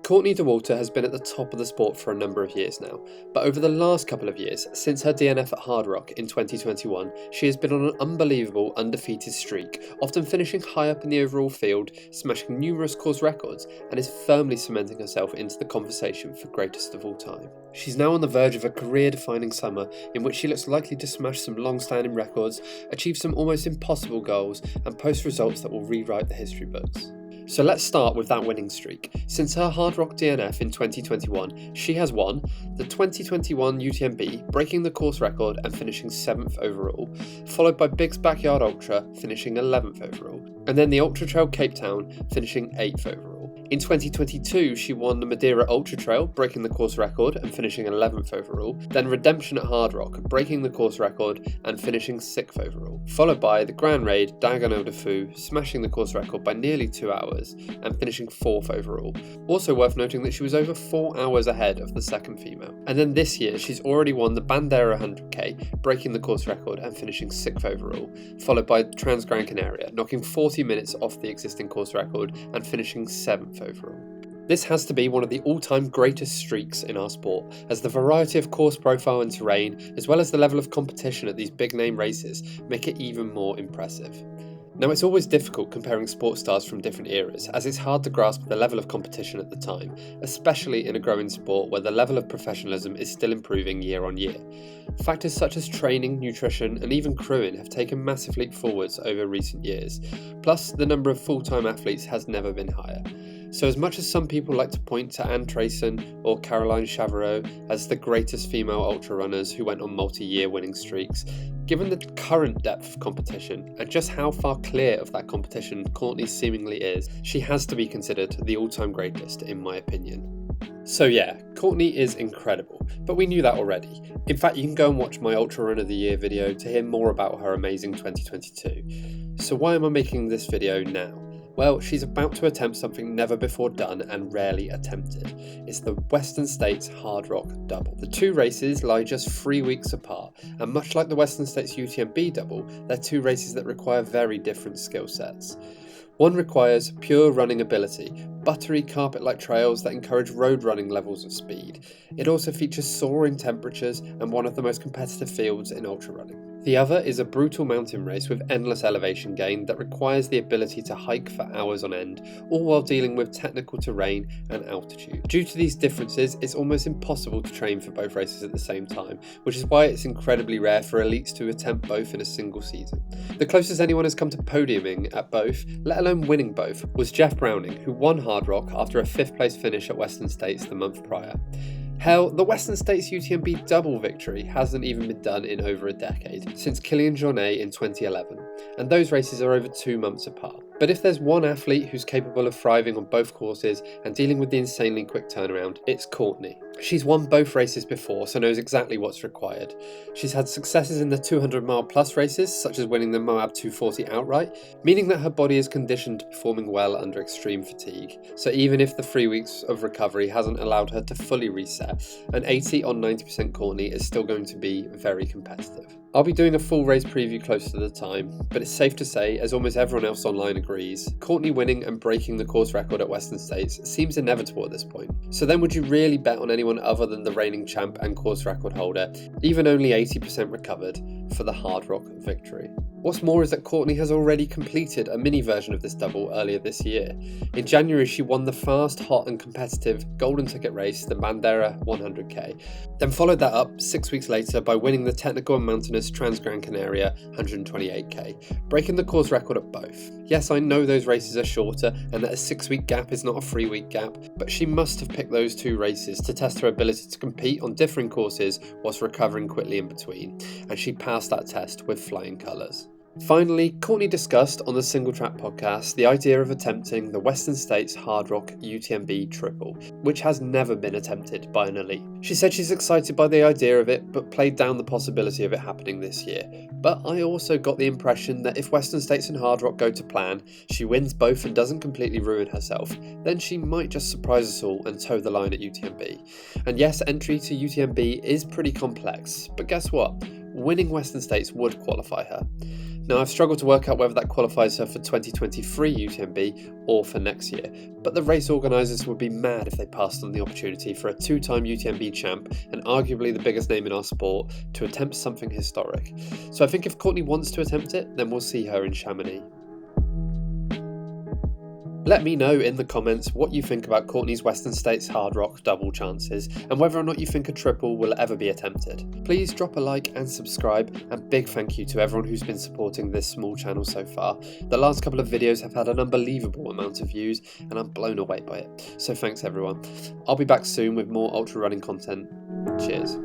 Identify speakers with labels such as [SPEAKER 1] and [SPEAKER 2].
[SPEAKER 1] Courtney Dauwalter has been at the top of the sport for a number of years now, but over the last couple of years, since her DNF at Hardrock in 2021, she has been on an unbelievable undefeated streak, often finishing high up in the overall field, smashing numerous course records, and is firmly cementing herself into the conversation for greatest of all time. She's now on the verge of a career-defining summer in which she looks likely to smash some long-standing records, achieve some almost impossible goals, and post results that will rewrite the history books. So let's start with that winning streak. Since her Hardrock DNF in 2021, she has won the 2021 UTMB, breaking the course record and finishing 7th overall, followed by Big's Backyard Ultra, finishing 11th overall, and then the Ultra Trail Cape Town, finishing 8th overall. In 2022, she won the Madeira Ultra Trail, breaking the course record and finishing 11th overall, then Redemption at Hardrock, breaking the course record and finishing 6th overall, followed by the Grand Raid Diagonale de Fou, smashing the course record by nearly 2 hours and finishing 4th overall. Also worth noting that she was over 4 hours ahead of the second female. And then this year, she's already won the Bandera 100k, breaking the course record and finishing 6th overall, followed by Trans Gran Canaria, knocking 40 minutes off the existing course record and finishing 7th overall. This has to be one of the all-time greatest streaks in our sport, as the variety of course profile and terrain, as well as the level of competition at these big-name races, make it even more impressive. Now, it's always difficult comparing sports stars from different eras, as it's hard to grasp the level of competition at the time, especially in a growing sport where the level of professionalism is still improving year on year. Factors such as training, nutrition, and even crewing have taken massive leap forwards over recent years, plus the number of full-time athletes has never been higher. So as much as some people like to point to Anne Trayson or Caroline Chavarot as the greatest female ultra runners who went on multi-year winning streaks, given the current depth of competition and just how far clear of that competition Courtney seemingly is, she has to be considered the all-time greatest in my opinion. So yeah, Courtney is incredible, but we knew that already. In fact, you can go and watch my Ultra Run of the Year video to hear more about her amazing 2022. So why am I making this video now? Well, she's about to attempt something never before done and rarely attempted. It's the Western States Hardrock Double. The two races lie just 3 weeks apart, and much like the Western States UTMB Double, they're two races that require very different skill sets. One requires pure running ability, buttery carpet-like trails that encourage road running levels of speed. It also features soaring temperatures and one of the most competitive fields in ultra running. The other is a brutal mountain race with endless elevation gain that requires the ability to hike for hours on end, all while dealing with technical terrain and altitude. Due to these differences, it's almost impossible to train for both races at the same time, which is why it's incredibly rare for elites to attempt both in a single season. The closest anyone has come to podiuming at both, let alone winning both, was Jeff Browning, who won Hardrock after a 5th place finish at Western States the month prior. Hell, the Western States UTMB double victory hasn't even been done in over a decade, since Kilian Jornet in 2011, and those races are over 2 months apart. But if there's one athlete who's capable of thriving on both courses and dealing with the insanely quick turnaround, it's Courtney. She's won both races before, so knows exactly what's required. She's had successes in the 200 mile plus races, such as winning the Moab 240 outright, meaning that her body is conditioned to performing well under extreme fatigue. So even if the 3 weeks of recovery hasn't allowed her to fully reset, an 80 on 90% Courtney is still going to be very competitive. I'll be doing a full race preview close to the time, but it's safe to say, as almost everyone else online agrees, Courtney winning and breaking the course record at Western States seems inevitable at this point. So then would you really bet on anyone other than the reigning champ and course record holder, even only 80% recovered, for the Hardrock victory? What's more is that Courtney has already completed a mini version of this double earlier this year. In January, she won the fast, hot and competitive golden ticket race, the Bandera 100k, then followed that up 6 weeks later by winning the technical and mountainous Trans Gran Canaria 128k, breaking the course record at both. Yes, I know those races are shorter and that a 6-week gap is not a 3-week gap, but she must have picked those two races to test her ability to compete on differing courses whilst recovering quickly in between, and she passed that test with flying colours. Finally, Courtney discussed on the Single Track podcast the idea of attempting the Western States Hardrock UTMB Triple, which has never been attempted by an elite. She said she's excited by the idea of it, but played down the possibility of it happening this year. But I also got the impression that if Western States and Hardrock go to plan, she wins both and doesn't completely ruin herself, then she might just surprise us all and toe the line at UTMB. And yes, entry to UTMB is pretty complex, but guess what? Winning Western States would qualify her. Now, I've struggled to work out whether that qualifies her for 2023 UTMB or for next year, but the race organisers would be mad if they passed on the opportunity for a two-time UTMB champ and arguably the biggest name in our sport to attempt something historic. So I think if Courtney wants to attempt it, then we'll see her in Chamonix. Let me know in the comments what you think about Courtney's Western States Hardrock double chances and whether or not you think a triple will ever be attempted. Please drop a like and subscribe, and big thank you to everyone who's been supporting this small channel so far. The last couple of videos have had an unbelievable amount of views and I'm blown away by it, so thanks everyone. I'll be back soon with more ultra running content. Cheers.